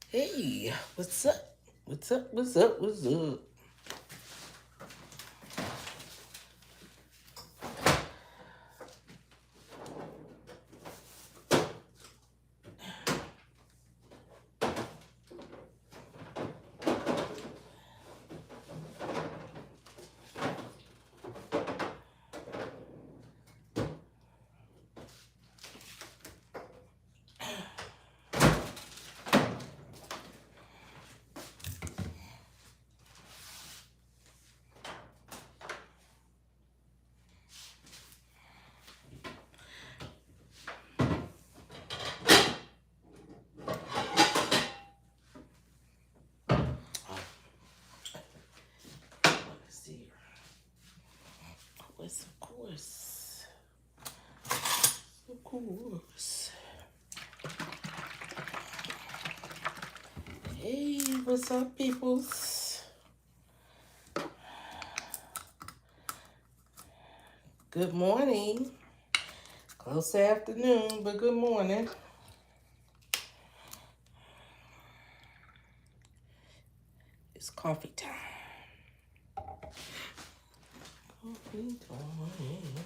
Hey, what's up? What's up? What's up? What's up? Let's see. Yes, of course. Of course. Hey, what's up, peoples? Good morning. Close to afternoon, but good morning. It's coffee time. Coffee time.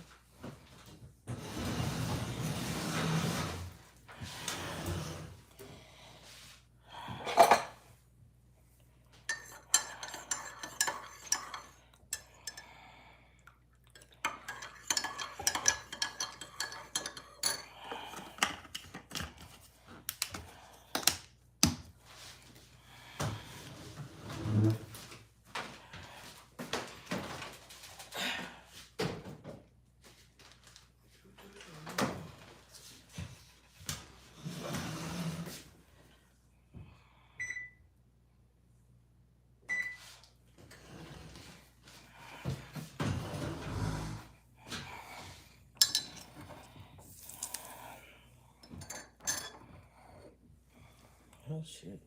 Oh, shit.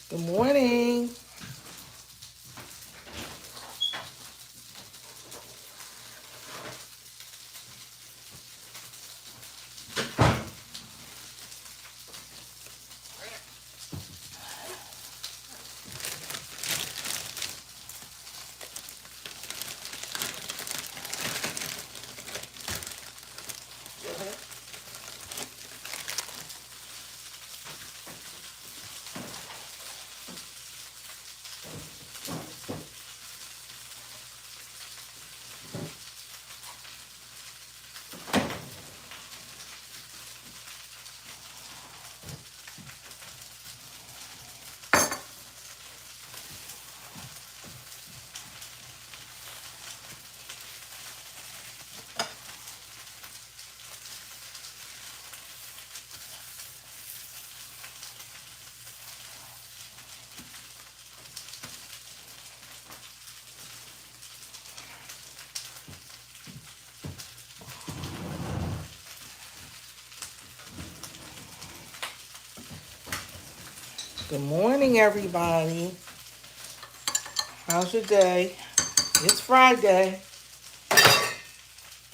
Good morning. Good morning, everybody. How's your day? It's Friday.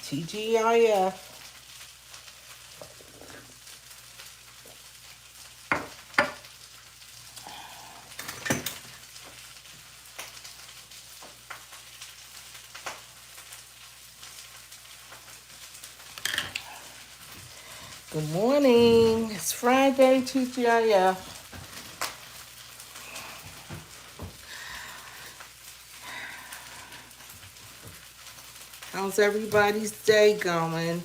TGIF. Good morning. It's Friday, TGIF. How's everybody's day going?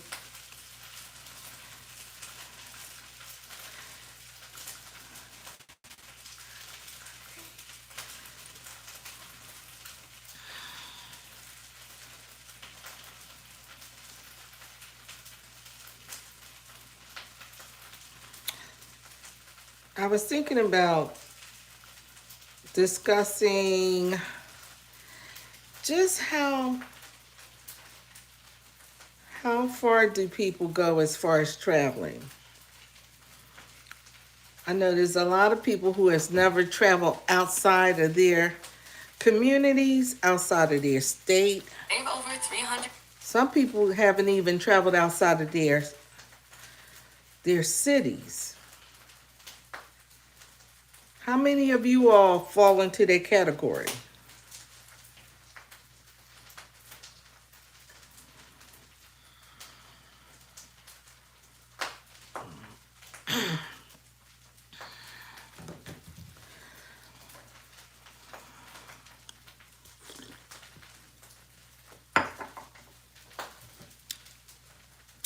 I was thinking about discussing just how far do people go as far as traveling? I know there's a lot of people who has never traveled outside of their communities, outside of their state. They have over 300. Some people haven't even traveled outside of their cities. How many of you all fall into that category?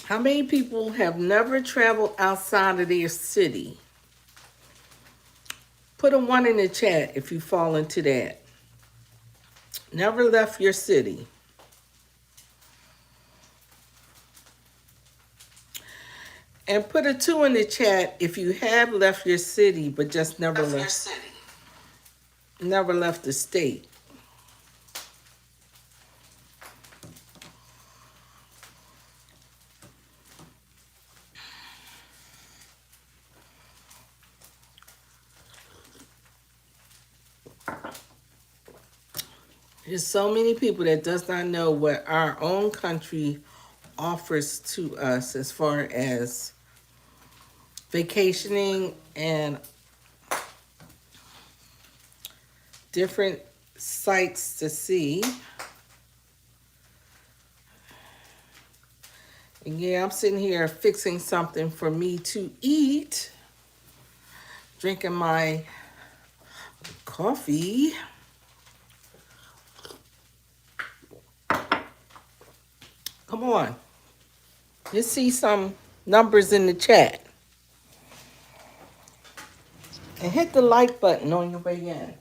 How many people have never traveled outside of their city? Put a 1 in the chat if you fall into that. Never left your city. And put a 2 in the chat if you have left your city but just never left the state. There's so many people that does not know what our own country offers to us as far as vacationing and different sights to see. And yeah, I'm sitting here fixing something for me to eat, drinking my coffee. Come on. Let's see some numbers in the chat. And hit the like button on your way in.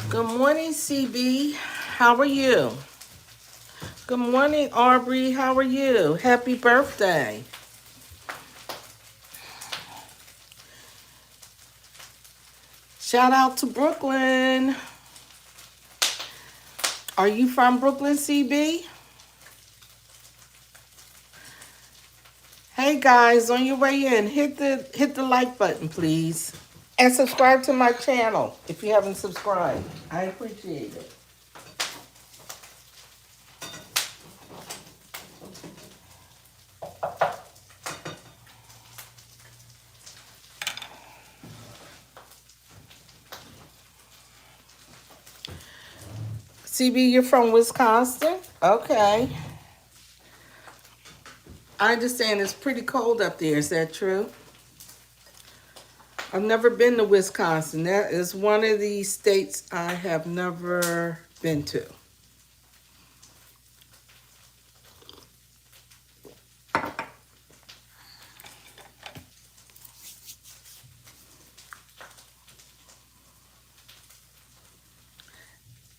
Good morning, CB. How are you? Good morning, Aubrey. How are you? Happy birthday. Shout out to Brooklyn. Are you from Brooklyn, CB? Hey guys, on your way in, hit the like button, please. And subscribe to my channel if you haven't subscribed. I appreciate it. CB, you're from Wisconsin? Okay. I understand it's pretty cold up there. Is that true? I've never been to Wisconsin. That is one of the states I have never been to.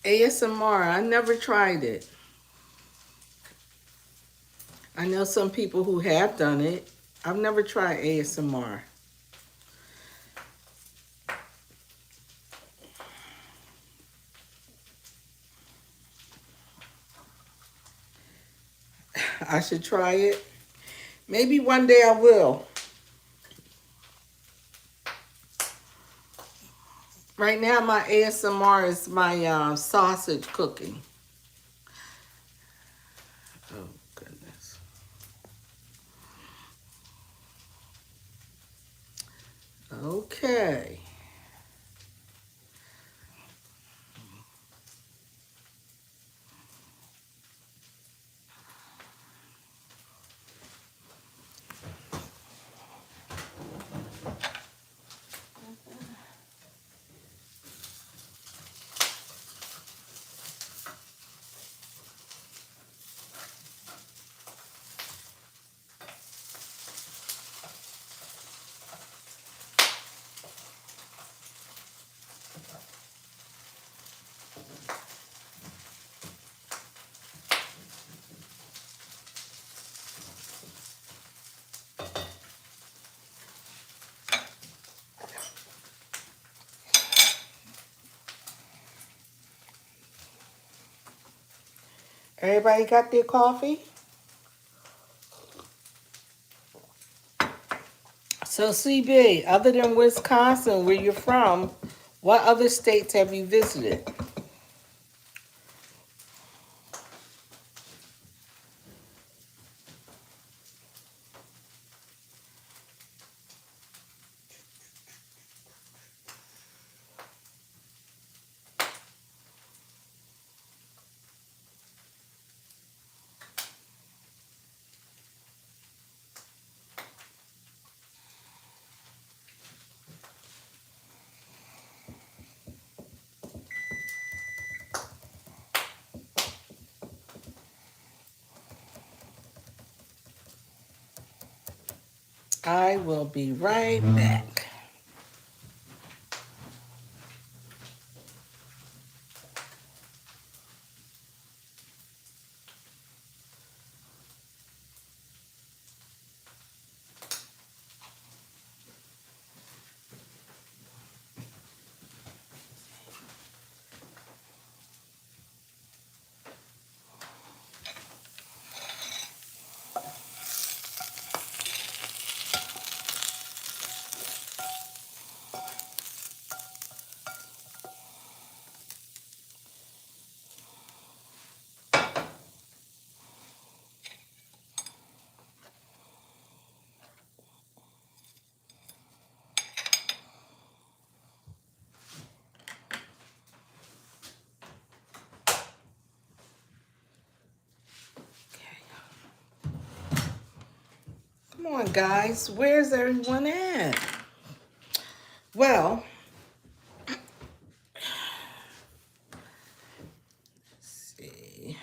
ASMR, I never tried it. I know some people who have done it. I've never tried ASMR. I should try it. Maybe one day I will. Right now, my ASMR is my sausage cooking. Oh, goodness. Okay. Everybody got their coffee? So, CB, other than Wisconsin, where you're from, what other states have you visited? I will be right back. Come on, guys. Where's everyone at? Well, let's see.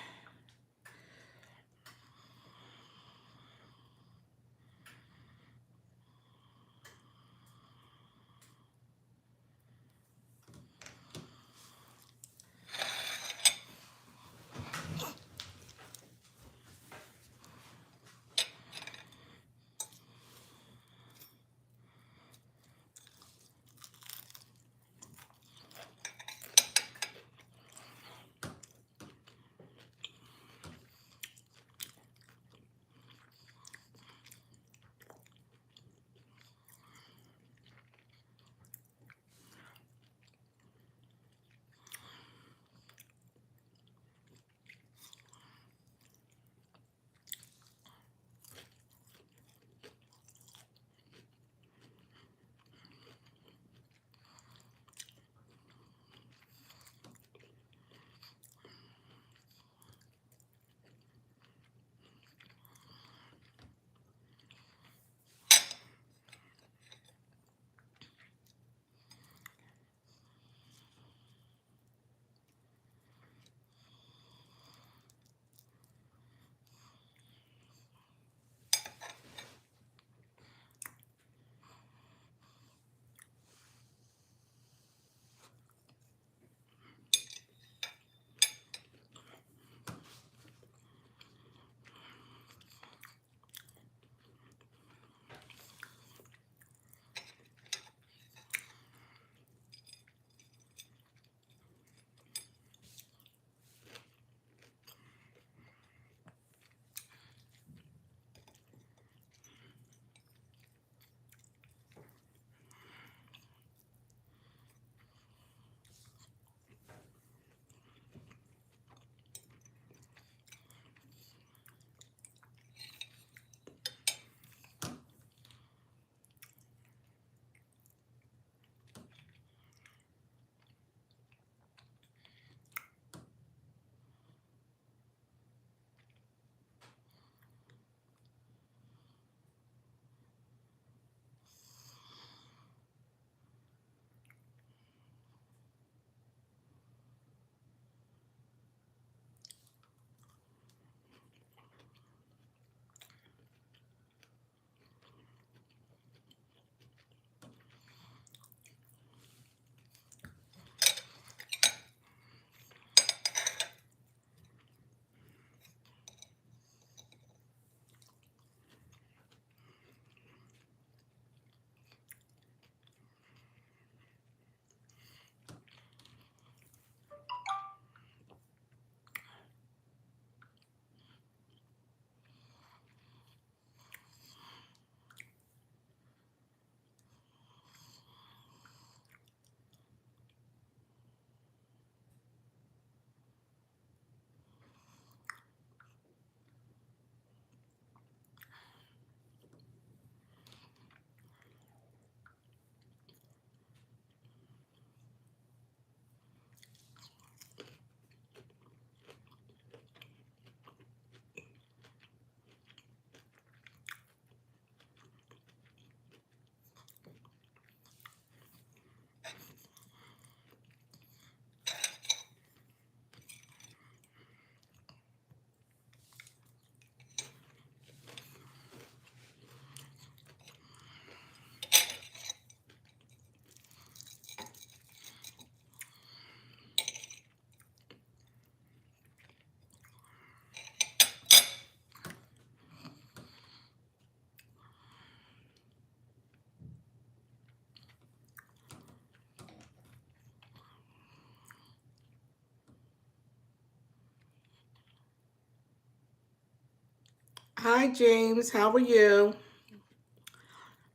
Hi, James. How are you?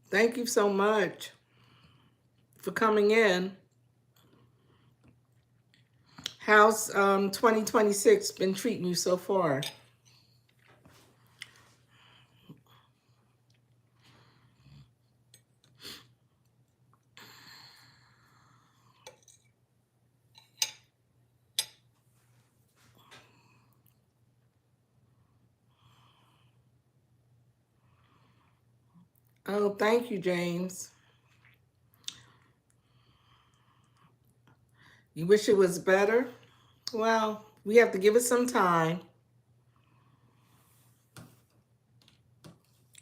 Thank you so much for coming in. How's 2026 been treating you so far? Oh, thank you, James. You wish it was better? Well, we have to give it some time.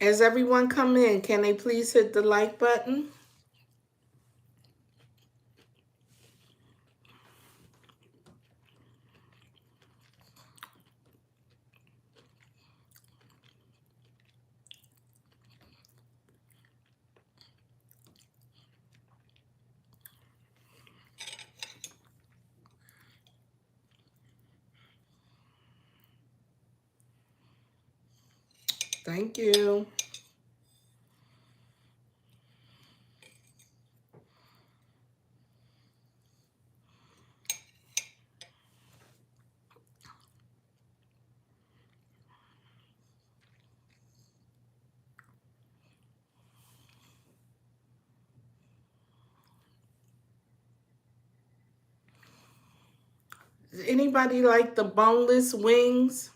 As everyone come in, can they please hit the like button? Thank you. Does anybody like the boneless wings?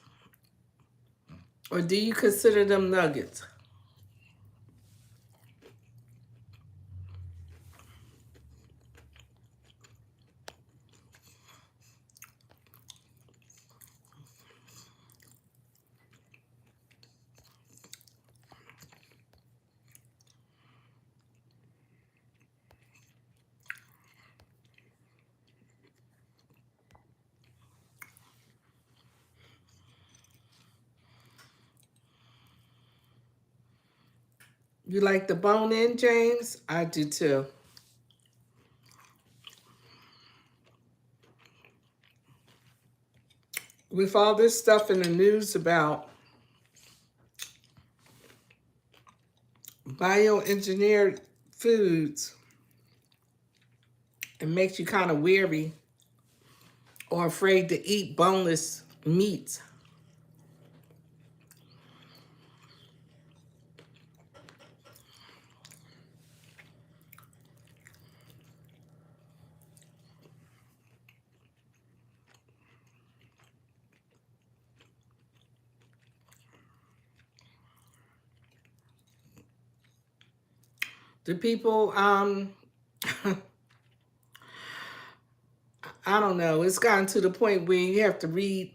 Or do you consider them nuggets? You like the bone in, James? I do too. With all this stuff in the news about bioengineered foods, it makes you kind of weary or afraid to eat boneless meats. Do people, I don't know, it's gotten to the point where you have to read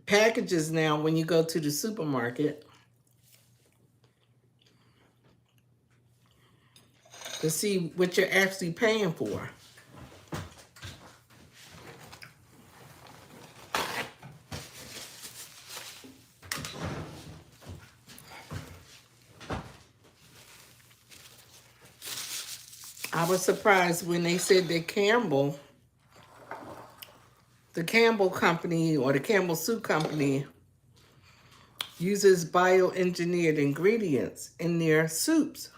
packages now when you go to the supermarket to see what you're actually paying for. I was surprised when they said that the Campbell Company or the Campbell Soup Company uses bioengineered ingredients in their soups.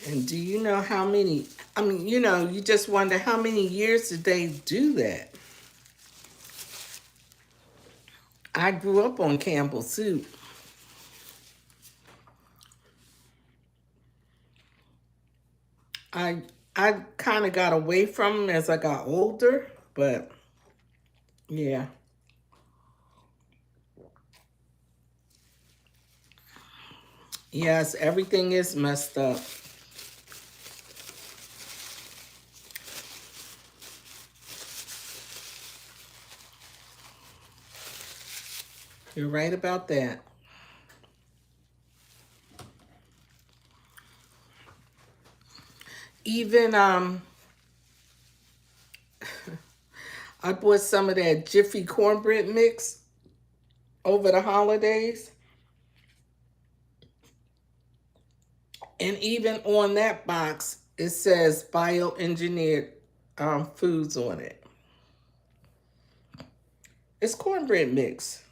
And do you know how many? I mean, you just wonder how many years did they do that? I grew up on Campbell Soup. I I kind of got away from them as I got older, but yeah. Yes, everything is messed up. You're right about that. Even I bought some of that Jiffy cornbread mix over the holidays. And even on that box, it says bioengineered foods on it. It's cornbread mix.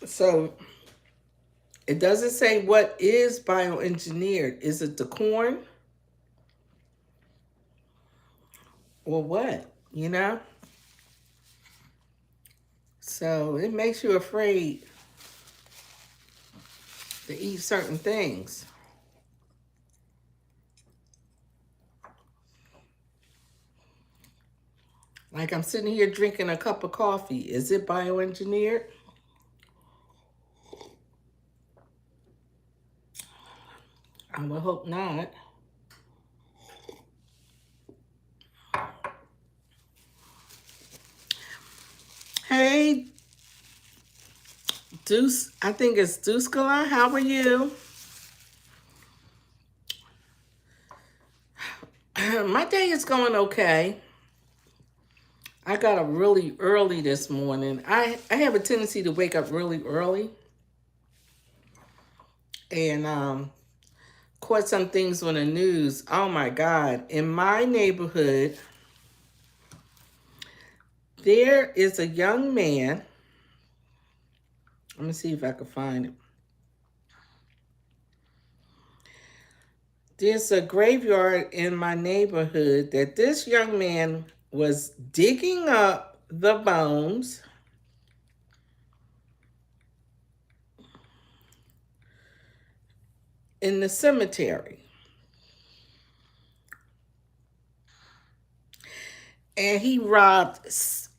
So it doesn't say what is bioengineered. Is it the corn or what? You know? So it makes you afraid to eat certain things. Like I'm sitting here drinking a cup of coffee. Is it bioengineered? I would hope not. Hey, Deuce, I think it's Deuskala. How are you? My day is going okay. I got up really early this morning. I have a tendency to wake up really early. And caught some things on the news. Oh my God. In my neighborhood, there is a young man. Let me see if I can find it. There's a graveyard in my neighborhood that this young man was digging up the bones in the cemetery. And he robbed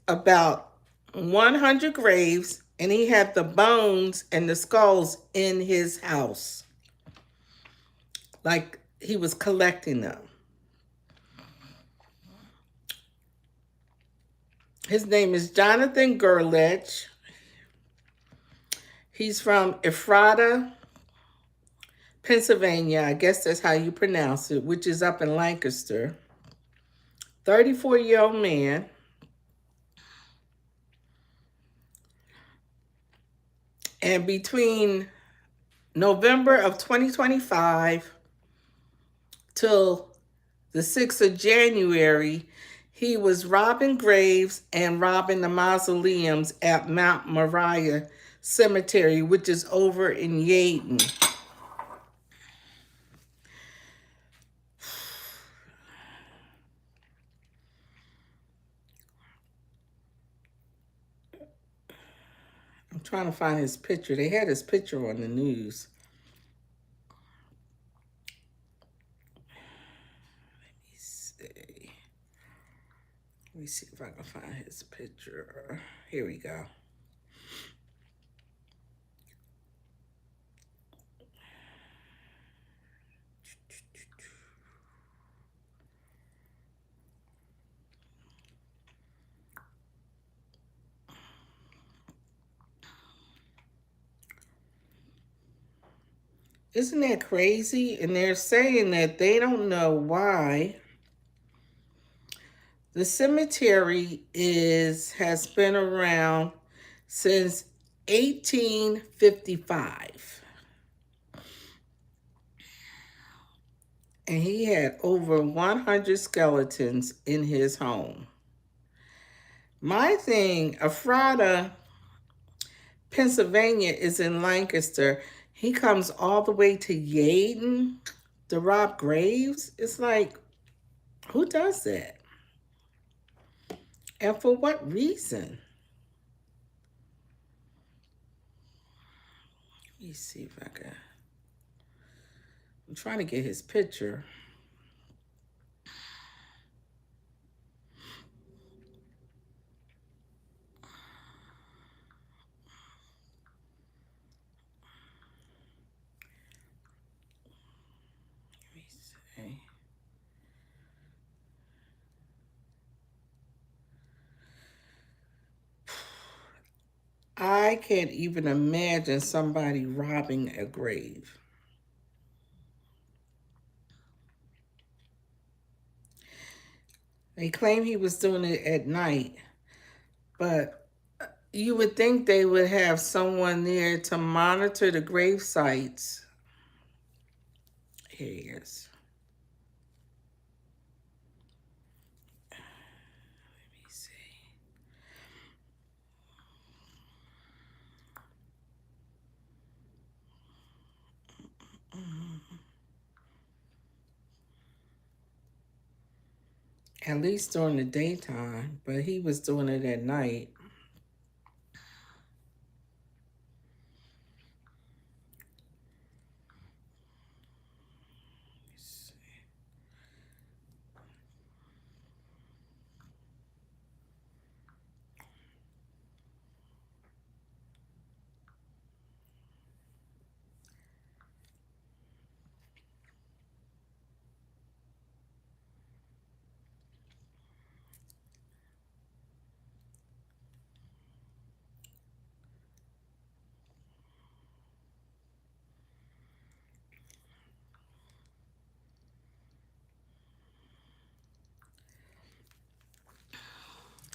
about 100 graves, and he had the bones and the skulls in his house. Like he was collecting them. His name is Jonathan Gerlich. He's from Ephrata, Pennsylvania. I guess that's how you pronounce it, which is up in Lancaster. 34-year-old man. And between November of 2025 till the 6th of January, he was robbing graves and robbing the mausoleums at Mount Moriah Cemetery, which is over in Yeadon. I'm trying to find his picture. They had his picture on the news. Let me see if I can find his picture. Here we go. Isn't that crazy? And they're saying that they don't know why. The cemetery has been around since 1855. And he had over 100 skeletons in his home. My thing, Ephrata, Pennsylvania is in Lancaster. He comes all the way to Yeadon to rob graves. It's like, who does that? And for what reason? Let me see if I can. I'm trying to get his picture. Let me see. I can't even imagine somebody robbing a grave. They claim he was doing it at night, but you would think they would have someone there to monitor the grave sites. Here he is. at least during the daytime, but he was doing it at night.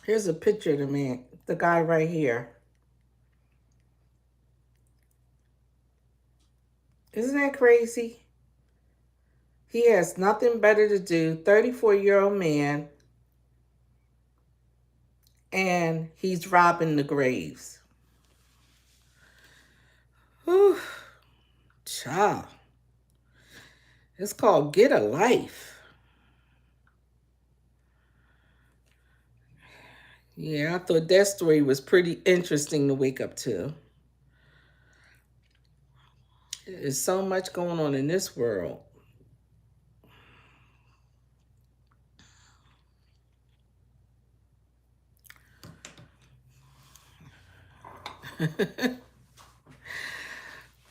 Here's a picture of the man, the guy right here. Isn't that crazy? He has nothing better to do, 34-year-old man, and he's robbing the graves. Whew. Child. It's called Get a Life. Yeah, I thought that story was pretty interesting to wake up to. There's so much going on in this world.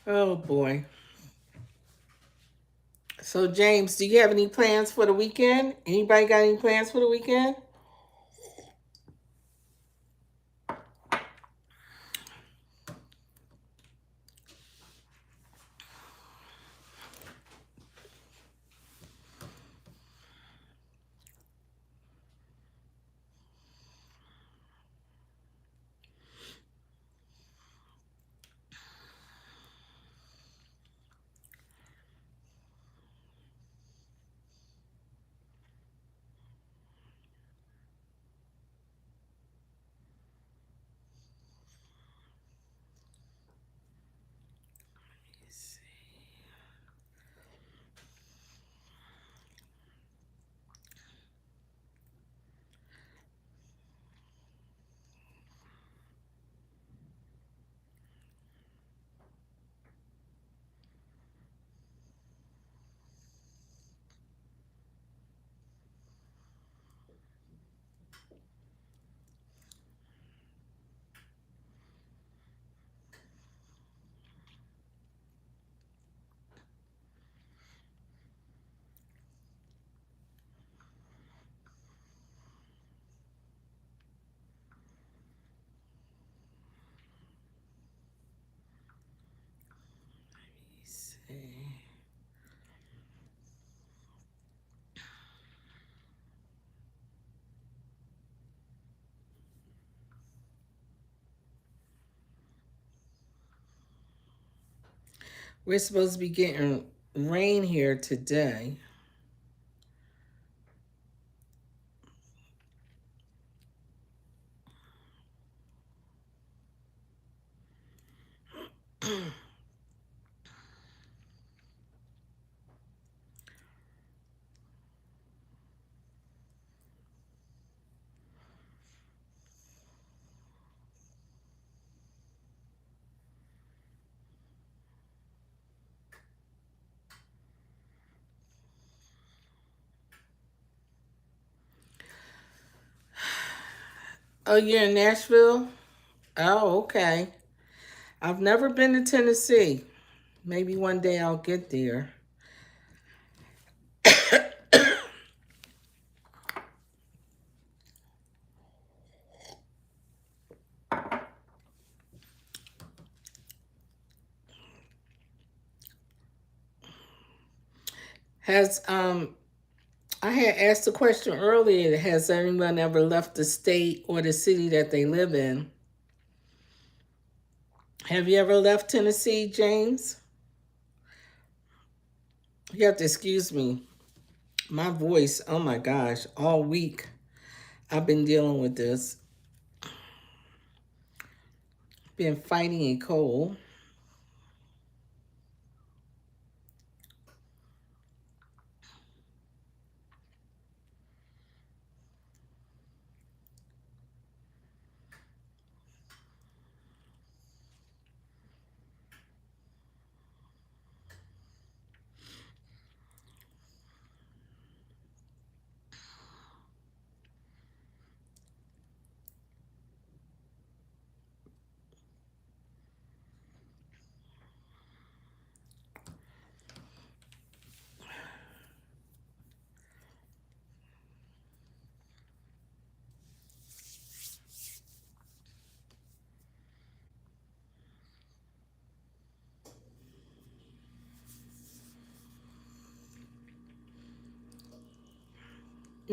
Oh boy. So James, do you have any plans for the weekend? Anybody got any plans for the weekend? We're supposed to be getting rain here today. Oh, you're in Nashville? Oh, okay. I've never been to Tennessee. Maybe one day I'll get there. Has I had asked a question earlier, has anyone ever left the state or the city that they live in? Have you ever left Tennessee, James? You have to excuse me. My voice, oh my gosh, all week I've been dealing with this. Been fighting a cold.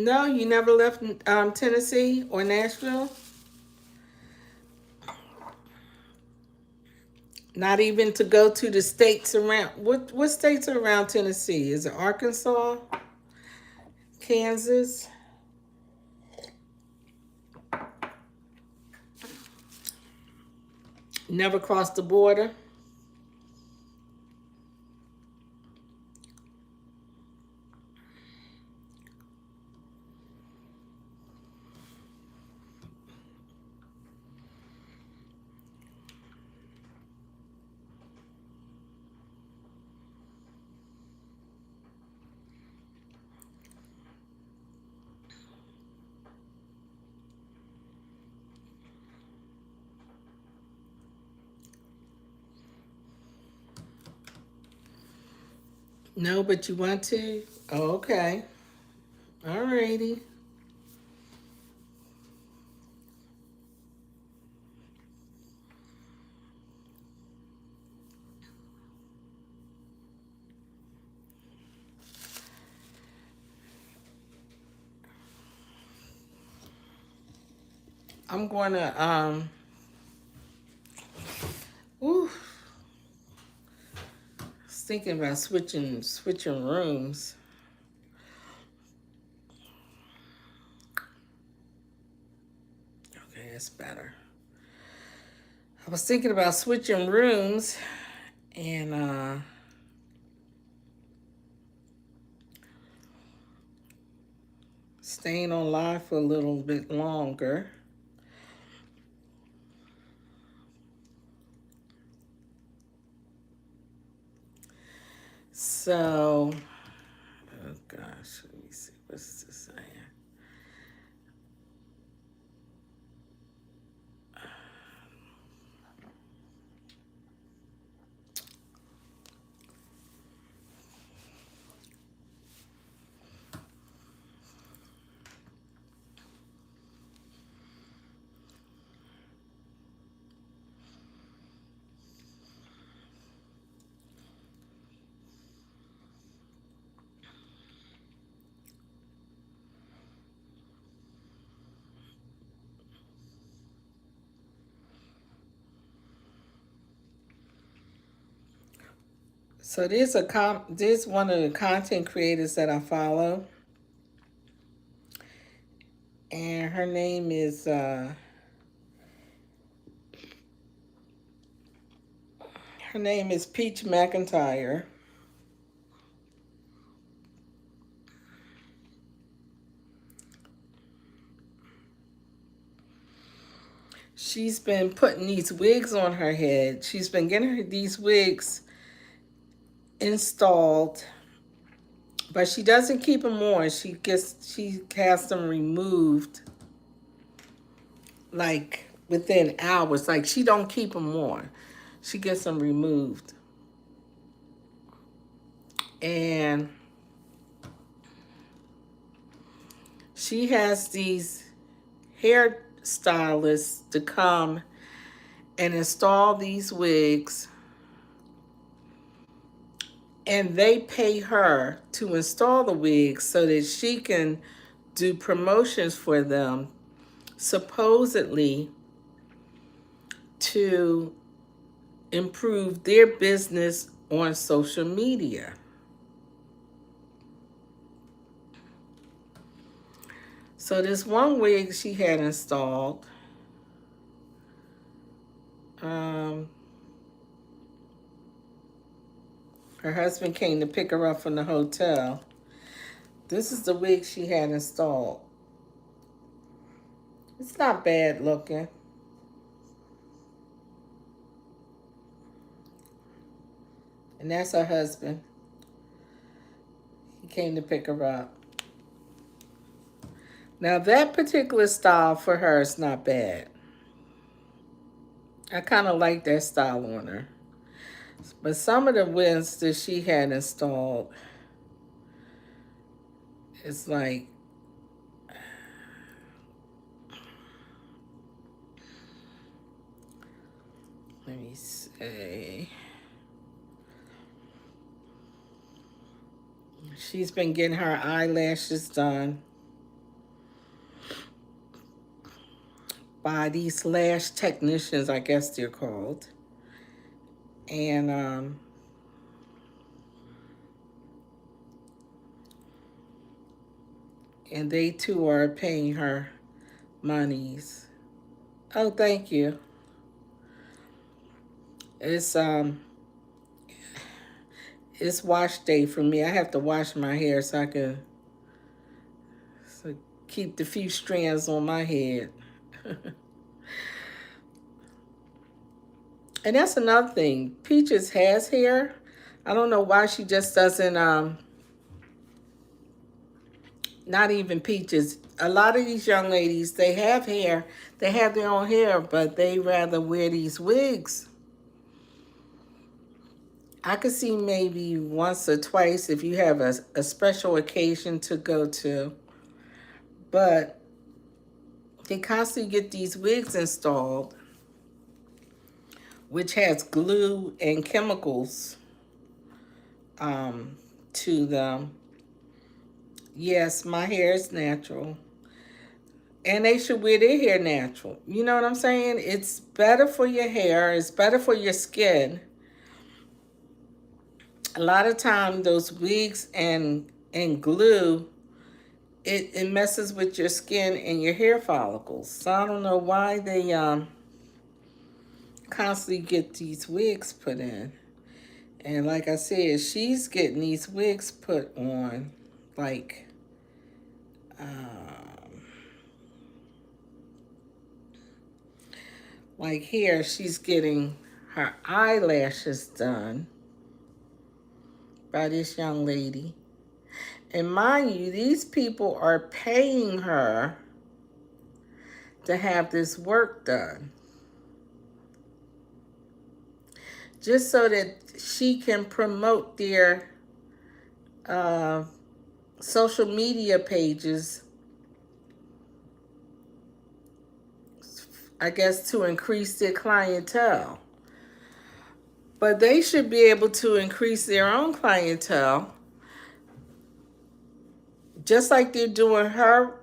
No, you never left Tennessee or Nashville? Not even to go to the states around. What states are around Tennessee? Is it Arkansas, Kansas? Never crossed the border? No, but you want to? Oh, okay. Alrighty. I'm gonna ooh, was thinking about switching rooms. Okay, that's better. I was thinking about switching rooms and staying on live for a little bit longer. So, oh gosh, let me see. What's this saying? So there's one of the content creators that I follow, and her name is Peach McIntyre. She's been putting these wigs on her head. She's been getting these wigs installed, but she doesn't keep them on. She has them removed like within hours. Like she don't keep them on. She gets them removed. And she has these hair stylists to come and install these wigs, and they pay her to install the wigs so that she can do promotions for them, supposedly to improve their business on social media. So this one wig she had installed, her husband came to pick her up from the hotel. This is the wig she had installed. It's not bad looking. And that's her husband. He came to pick her up. Now that particular style for her is not bad. I kind of like that style on her. But some of the wigs that she had installed, it's like, let me say, she's been getting her eyelashes done. by these lash technicians, I guess they're called. And they too are paying her monies. Oh, thank you. It's it's wash day for me. I have to wash my hair so I can keep the few strands on my head. And that's another thing. Peaches has hair. I don't know why she just doesn't not even Peaches. A lot of these young ladies, they have hair. They have their own hair, but they rather wear these wigs. I could see maybe once or twice if you have a special occasion to go to. But they constantly get these wigs installed, which has glue and chemicals to them. Yes, my hair is natural. And they should wear their hair natural. You know what I'm saying? It's better for your hair. It's better for your skin. A lot of time those wigs and glue, it messes with your skin and your hair follicles. So I don't know why they constantly get these wigs put in. And like I said, she's getting these wigs put on like here she's getting her eyelashes done by this young lady. And mind you, these people are paying her to have this work done, just so that she can promote their social media pages, I guess, to increase their clientele. But they should be able to increase their own clientele, just like they're doing her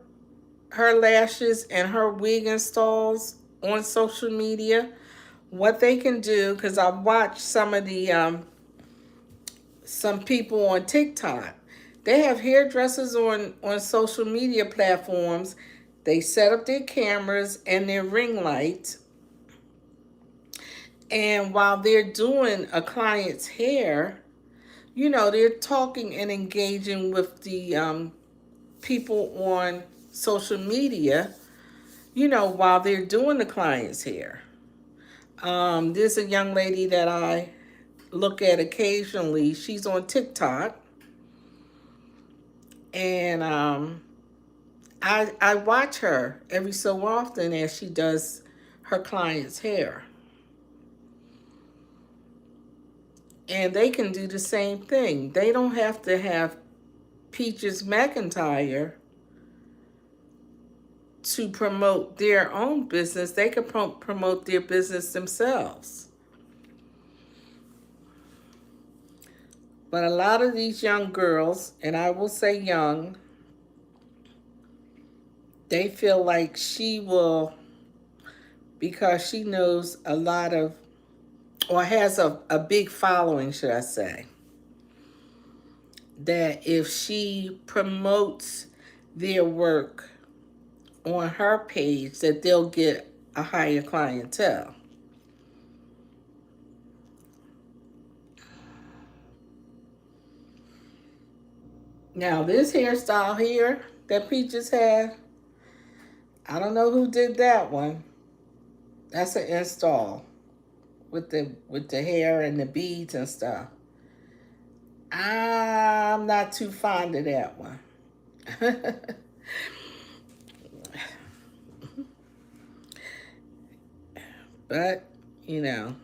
lashes and her wig installs on social media. What they can do, because I've watched some of the some people on TikTok. They have hairdressers on social media platforms. They set up their cameras and their ring lights. And while they're doing a client's hair, you know, they're talking and engaging with the people on social media, you know, while they're doing the client's hair. There's a young lady that I look at occasionally. She's on TikTok. And I watch her every so often as she does her client's hair. And they can do the same thing. They don't have to have Peaches McIntyre to promote their own business. They can promote their business themselves. But a lot of these young girls, and I will say young, they feel like she will, because she knows a lot of, or has a big following, should I say, that if she promotes their work on her page, that they'll get a higher clientele. Now, this hairstyle here that Peaches had, I don't know who did that one. That's an install with the hair and the beads and stuff. I'm not too fond of that one. But, you know.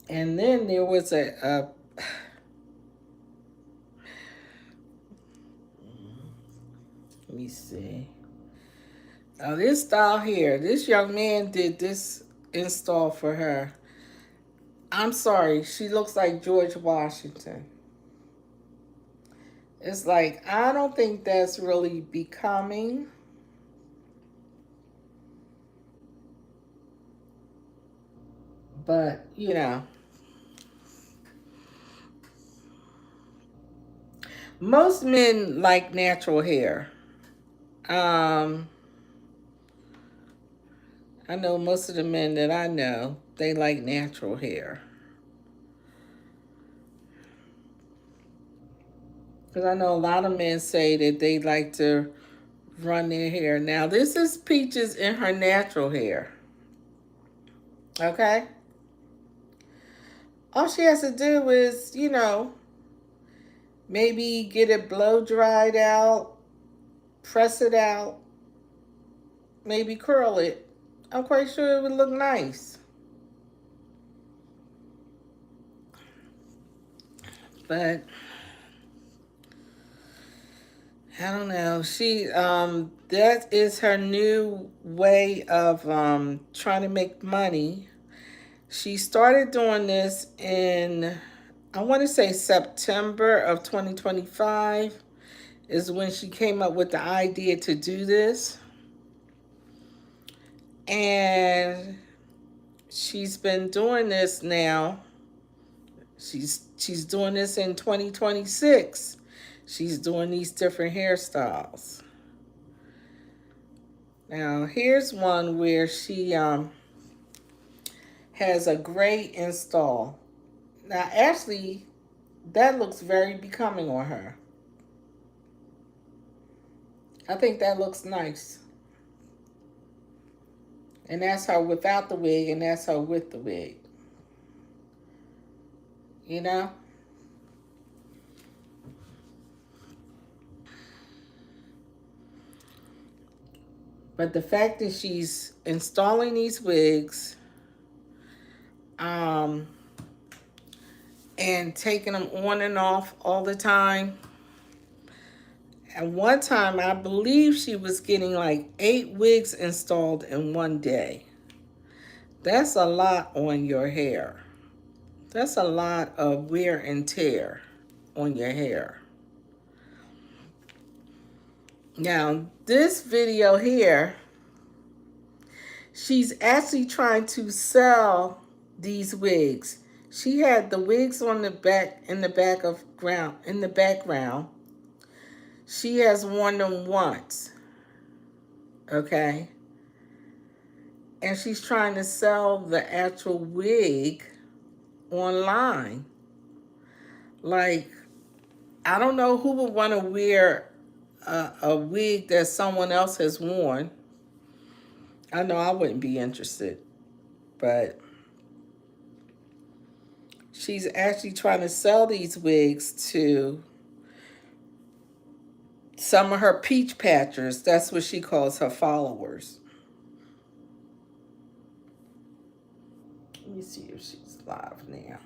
And then there was a let me see. Oh, this style here. This young man did this install for her. I'm sorry. She looks like George Washington. It's like, I don't think that's really becoming. But, you know, most men like natural hair. Um, I know most of the men that I know, they like natural hair. Because I know a lot of men say that they like to run their hair. Now, this is Peaches in her natural hair. Okay? All she has to do is, you know, maybe get it blow dried out, press it out, maybe curl it. I'm quite sure it would look nice. But I don't know. She that is her new way of trying to make money. She started doing this in, I want to say, September of 2025 is when she came up with the idea to do this. And she's been doing this now. She's doing this in 2026. She's doing these different hairstyles. Now, here's one where she has a great install. Now, actually, that looks very becoming on her. I think that looks nice. And that's her without the wig, and that's her with the wig. You know? But the fact that she's installing these wigs um, and taking them on and off all the time. At one time, I believe she was getting like 8 wigs installed in one day. That's a lot on your hair. That's a lot of wear and tear on your hair. Now, this video here, she's actually trying to sell these wigs. She had the wigs on the back, in the background. She has worn them once. Okay? And she's trying to sell the actual wig online. Like, I don't know who would want to wear a wig that someone else has worn. I know I wouldn't be interested. But she's actually trying to sell these wigs to some of her peach patchers. That's what she calls her followers. Let me see if she's live now.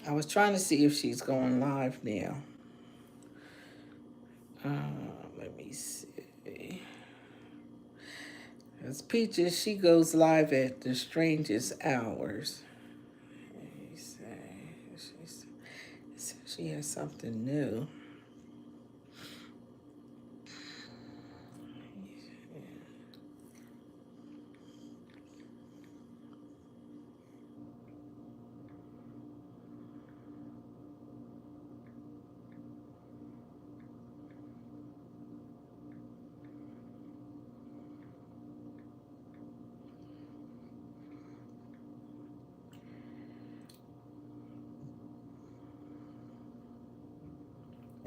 I was trying to see if she's going live now. Let me see. As Peaches, she goes live at the strangest hours. Let me see. She has something new.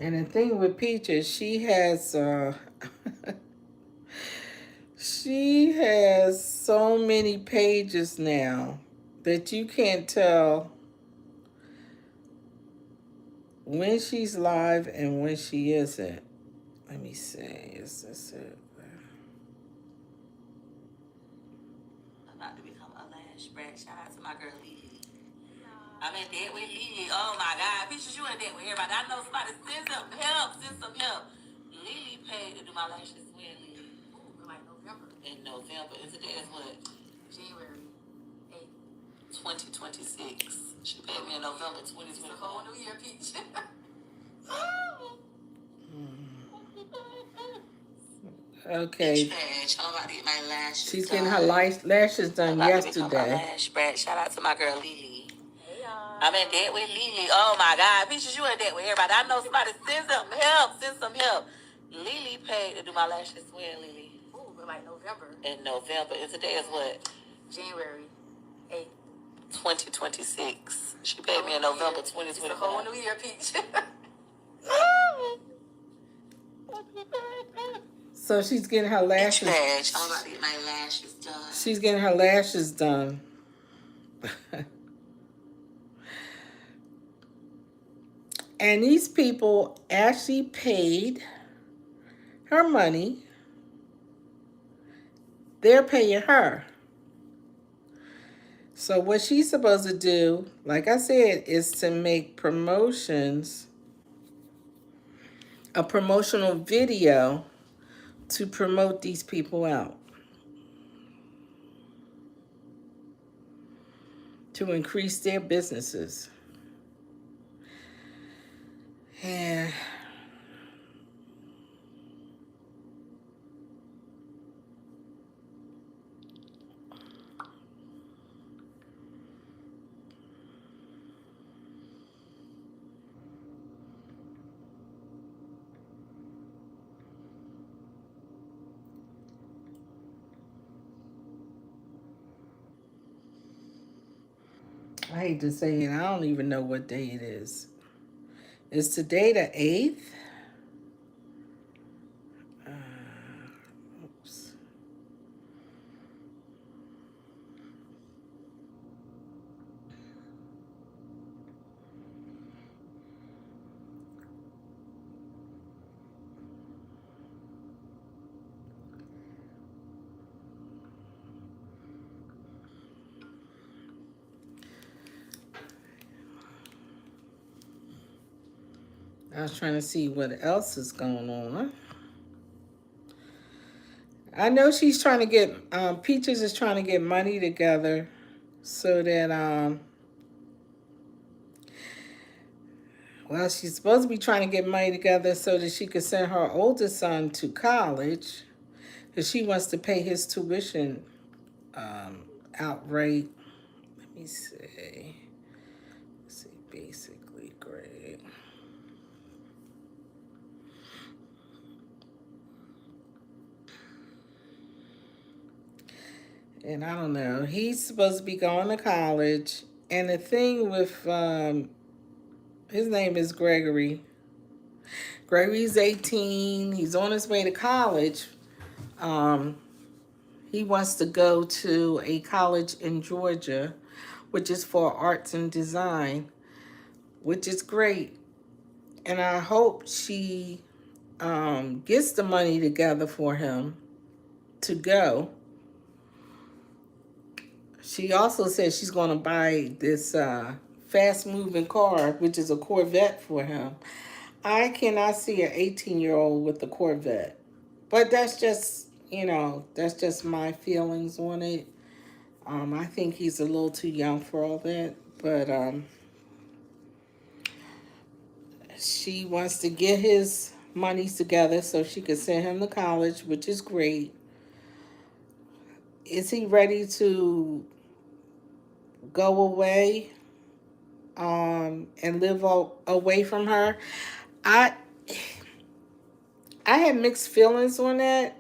And the thing with Peaches, she has she has so many pages now that you can't tell when she's live and when she isn't. Let me see. Is this it? About to become a lash brand. Shout out to my girl Lee. I'm in debt with Lily. Oh my God, bitches, you in debt with everybody. I know somebody. Send some help. Send some help. Lily paid to do my lashes when, Lily? Ooh, like November. In November. And today is what? January 8th, 2026. She paid me in November 2025. It's a whole new year, Peach. Okay. Bitch, I'm about to get my lashes She's done. getting her lashes done yesterday. Lash brat. Shout out to my girl Lily. Hey y'all. I'm in debt with Lily. Oh my God, bitches, you in debt with everybody. I know somebody. Send some help. Send some help. Lily paid to do my lashes when, Lily? Ooh, like November. In November. And today is what? January 8th, 2026. She paid me in November 2025. It's a whole new year, Peach. So she's getting her lashes. I'm about to get my lashes done. She's getting her lashes done. And these people actually paid her money. They're paying her. So what she's supposed to do, like I said, is to make promotions, a promotional video to promote these people out, to increase their businesses. And I hate to say it, I don't even know what day it is. Is today the 8th? Oops. I was trying to see what else is going on. I know she's trying to get, Peaches is trying to get money together so that, well, she's supposed to be trying to get money together so that she could send her oldest son to college because she wants to pay his tuition outright. Let me see. Let's see, basically grade. And I don't know. He's supposed to be going to college. And the thing with, his name is Gregory. Gregory's 18. He's on his way to college. He wants to go to a college in Georgia, which is for arts and design, which is great. And I hope she gets the money together for him to go. She also said she's going to buy this fast-moving car, which is a Corvette for him. I cannot see an 18-year-old with a Corvette. But that's just, that's just my feelings on it. I think he's a little too young for all that. But she wants to get his monies together so she can send him to college, which is great. Is he ready to go away and live away from her? I had mixed feelings on that.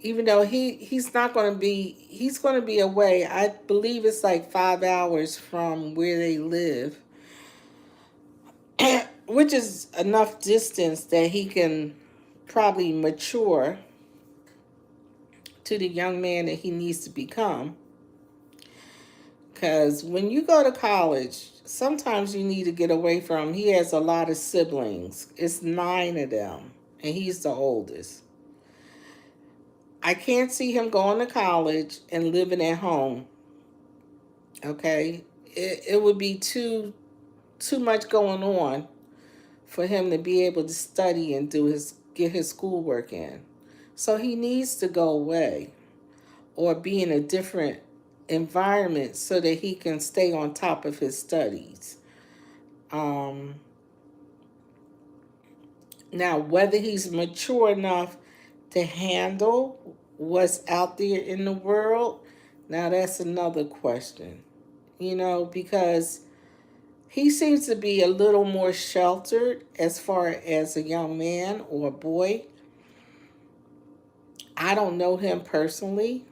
Even though he's going to be away. I believe it's like 5 hours from where they live, which is enough distance that he can probably mature to the young man that he needs to become. Because when you go to college, sometimes you need to get away from him. He has a lot of siblings. It's 9 of them, and he's the oldest. I can't see him going to college and living at home. Okay? it would be too much going on for him to be able to study and get his schoolwork in. So he needs to go away or be in a different environment so that he can stay on top of his studies. Now, whether he's mature enough to handle what's out there in the world, now that's another question. Because he seems to be a little more sheltered as far as a young man or a boy. I don't know him personally,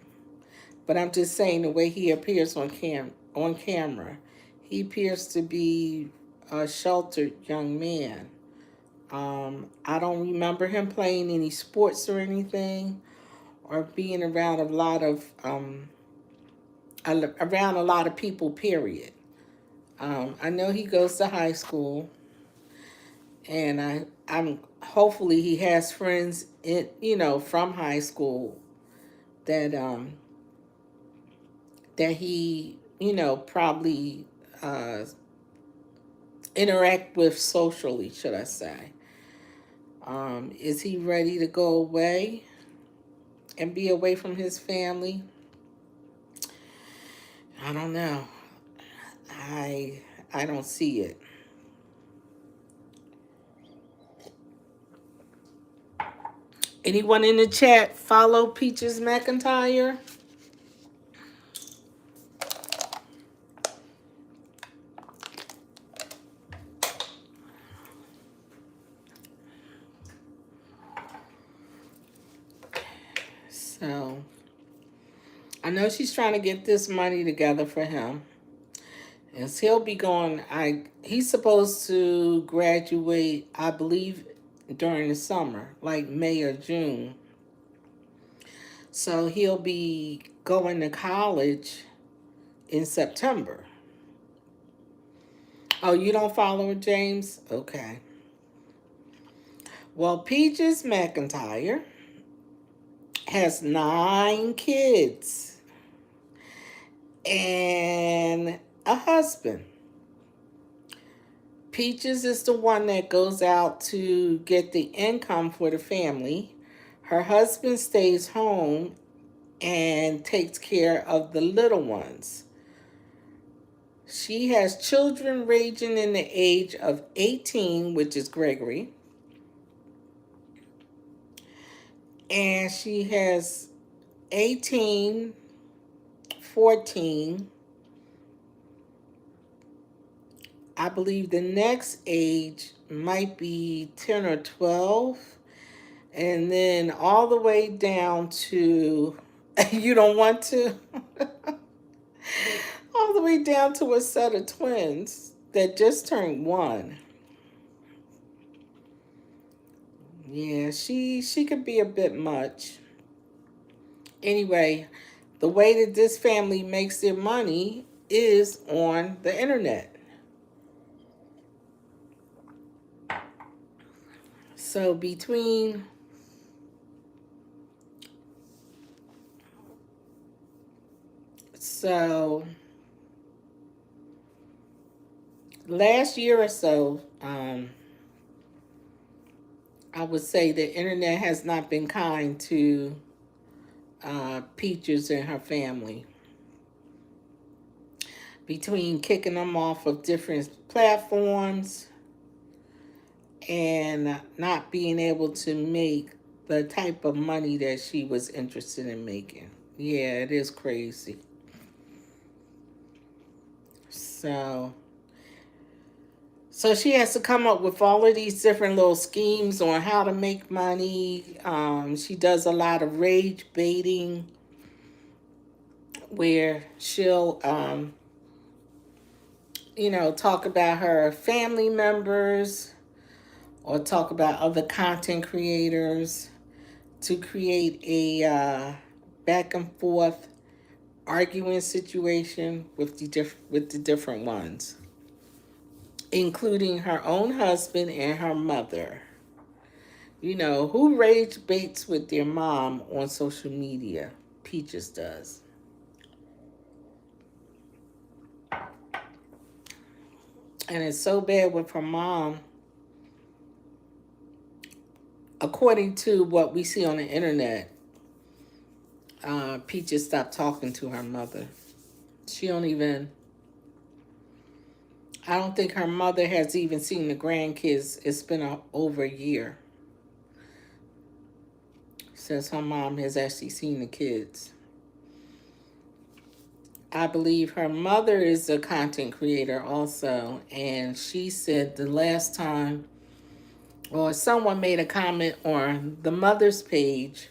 but I'm just saying the way he appears on camera. He appears to be a sheltered young man. I don't remember him playing any sports or anything, or being around around a lot of people. Period. I know he goes to high school, and I'm hopefully he has friends from high school that he probably interact with socially, should I say. Is he ready to go away and be away from his family? I don't know. I don't see it. Anyone in the chat follow Peaches McIntyre? So, I know she's trying to get this money together for him. As he'll be going, he's supposed to graduate, I believe, during the summer, like May or June. So he'll be going to college in September. Oh, you don't follow her, James? Okay. Well, Peaches McIntyre has 9 kids and a husband. Peaches is the one that goes out to get the income for the family. Her husband stays home and takes care of the little ones. She has children ranging in the age of 18, which is Gregory. And she has 18, 14. I believe the next age might be 10 or 12. And then all the way down to, you don't want to? All the way down to a set of twins that just turned 1. Yeah, she could be a bit much. Anyway, the way that this family makes their money is on the internet. So last year or so, I would say the internet has not been kind to Peaches and her family. Between kicking them off of different platforms and not being able to make the type of money that she was interested in making. Yeah, it is crazy. So she has to come up with all of these different little schemes on how to make money. She does a lot of rage baiting where she'll, talk about her family members or talk about other content creators to create a back and forth arguing situation with the different ones, including her own husband and her mother. Who rage baits with their mom on social media? Peaches does. And it's so bad with her mom. According to what we see on the internet, Peaches stopped talking to her mother. She don't even, I don't think her mother has even seen the grandkids. It's been over a year since her mom has actually seen the kids. I believe her mother is a content creator also, and she said the last time, or someone made a comment on the mother's page,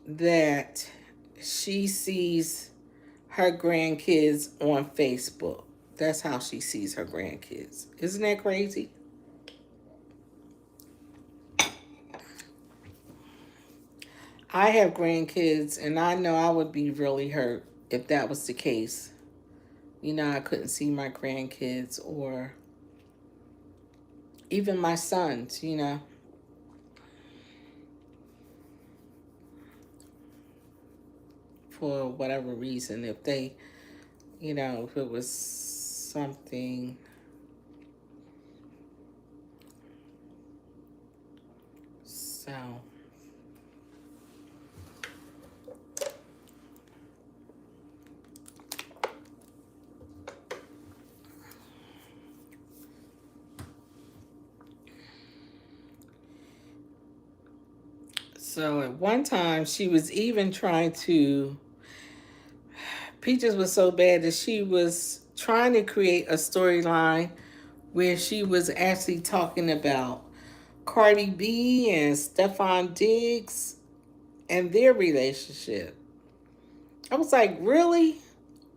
that she sees her grandkids on Facebook. That's how she sees her grandkids. Isn't that crazy? I have grandkids, and I know I would be really hurt if that was the case. I couldn't see my grandkids or even my sons. For whatever reason. If they, if it was something. So. So at one time, she was even trying to. Peaches was so bad that she was trying to create a storyline where she was actually talking about Cardi B and Stefan Diggs and their relationship. I was like, really?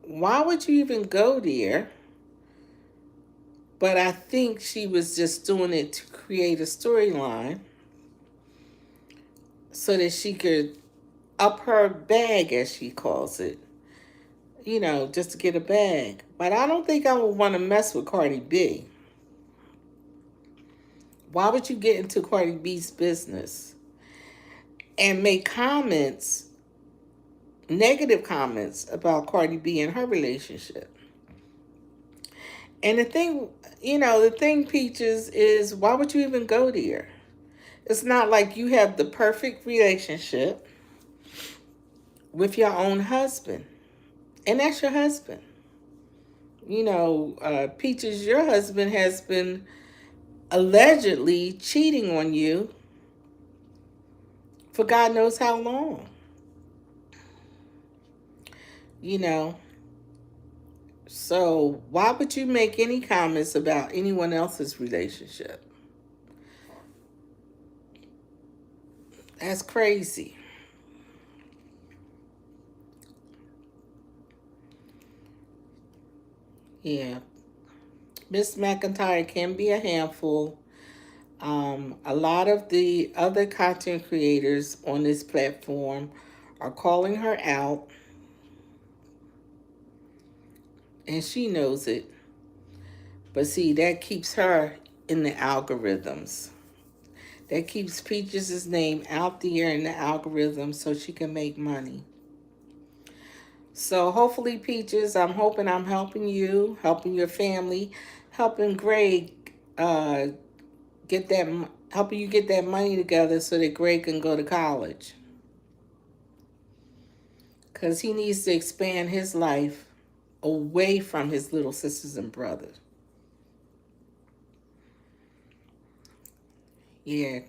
Why would you even go there? But I think she was just doing it to create a storyline so that she could up her bag, as she calls it, just to get a bag. But I don't think I would want to mess with Cardi B. Why would you get into Cardi B's business and make comments, negative comments about Cardi B and her relationship? And the thing, Peaches, is why would you even go there? It's not like you have the perfect relationship with your own husband. And that's your husband. Peaches, your husband has been allegedly cheating on you for God knows how long. So why would you make any comments about anyone else's relationship? That's crazy. Yeah. Miss McIntyre can be a handful. A lot of the other content creators on this platform are calling her out, and she knows it. But see, that keeps her in the algorithms. That keeps Peaches' name out there in the algorithm so she can make money. So hopefully, Peaches, I'm hoping I'm helping you, helping your family, helping Greg helping you get that money together so that Greg can go to college. Because he needs to expand his life away from his little sisters and brothers. Yeah.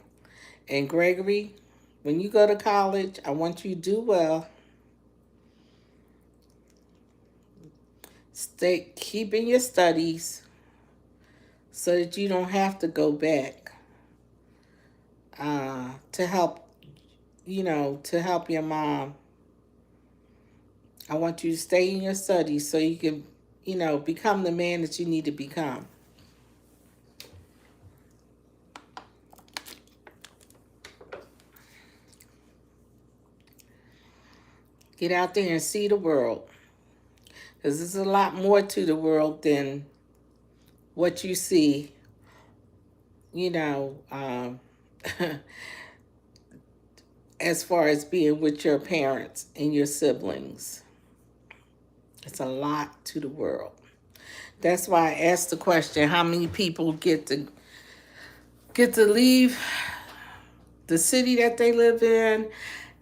And Gregory, when you go to college, I want you to do well. Keep in your studies so that you don't have to go back to help, to help your mom. I want you to stay in your studies so you can, become the man that you need to become. Get out there and see the world. Because there's a lot more to the world than what you see, as far as being with your parents and your siblings. It's a lot to the world. That's why I asked the question, how many people get to leave the city that they live in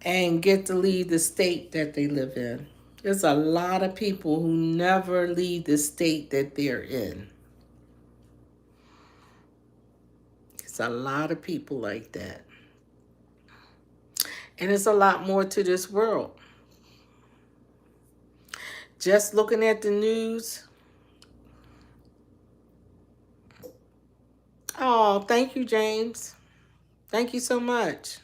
and get to leave the state that they live in? There's a lot of people who never leave the state that they're in. It's a lot of people like that. And it's a lot more to this world. Just looking at the news. Oh, thank you, James. Thank you so much.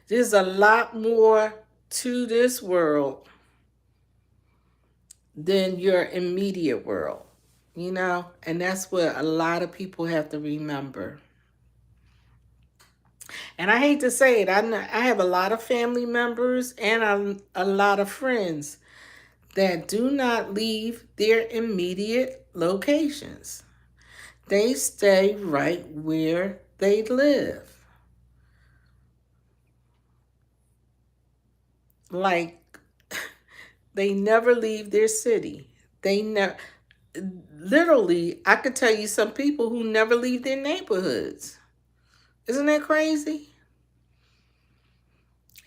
There's a lot more to this world than your immediate world, you know? And that's what a lot of people have to remember. And I hate to say it, I have a lot of family members and a lot of friends that do not leave their immediate locations. They stay right where they live. Like, they never leave their city. They never, literally, I could tell you some people who never leave their neighborhoods. Isn't that crazy?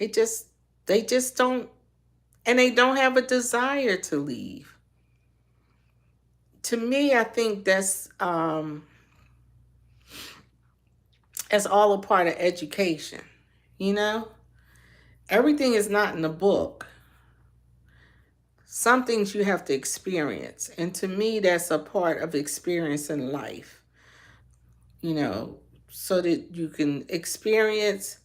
They just don't, and they don't have a desire to leave. To me, I think that's all a part of education, you know? Everything is not in the book. Some things you have to experience. And to me, that's a part of experience in life, you know, so that you can experience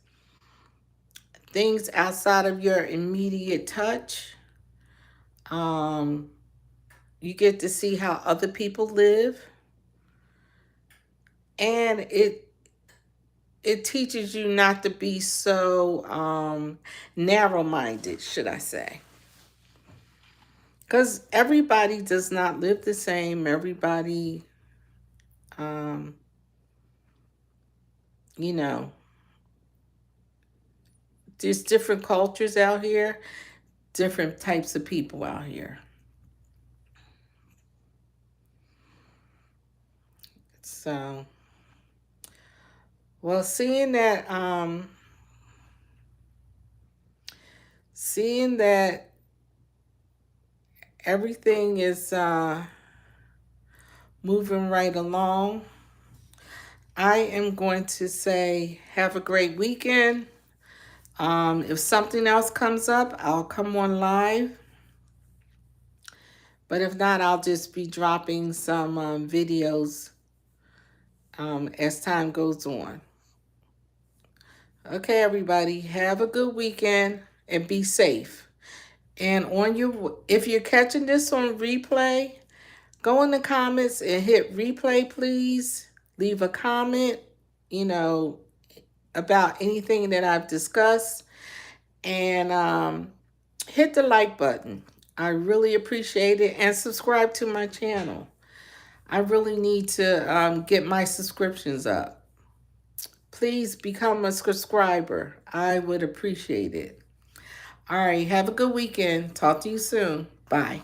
things outside of your immediate touch. You get to see how other people live. And it teaches you not to be so narrow-minded, should I say. Because everybody does not live the same. Everybody, you know, there's different cultures out here, different types of people out here. So, well, seeing that everything is moving right along, I am going to say have a great weekend. If something else comes up, I'll come on live. But if not, I'll just be dropping some videos as time goes on. Okay, everybody, have a good weekend and be safe. And if you're catching this on replay, go in the comments and hit replay, please. Leave a comment, you know, about anything that I've discussed. And hit the like button. I really appreciate it. And subscribe to my channel. I really need to get my subscriptions up. Please become a subscriber. I would appreciate it. All right. Have a good weekend. Talk to you soon. Bye.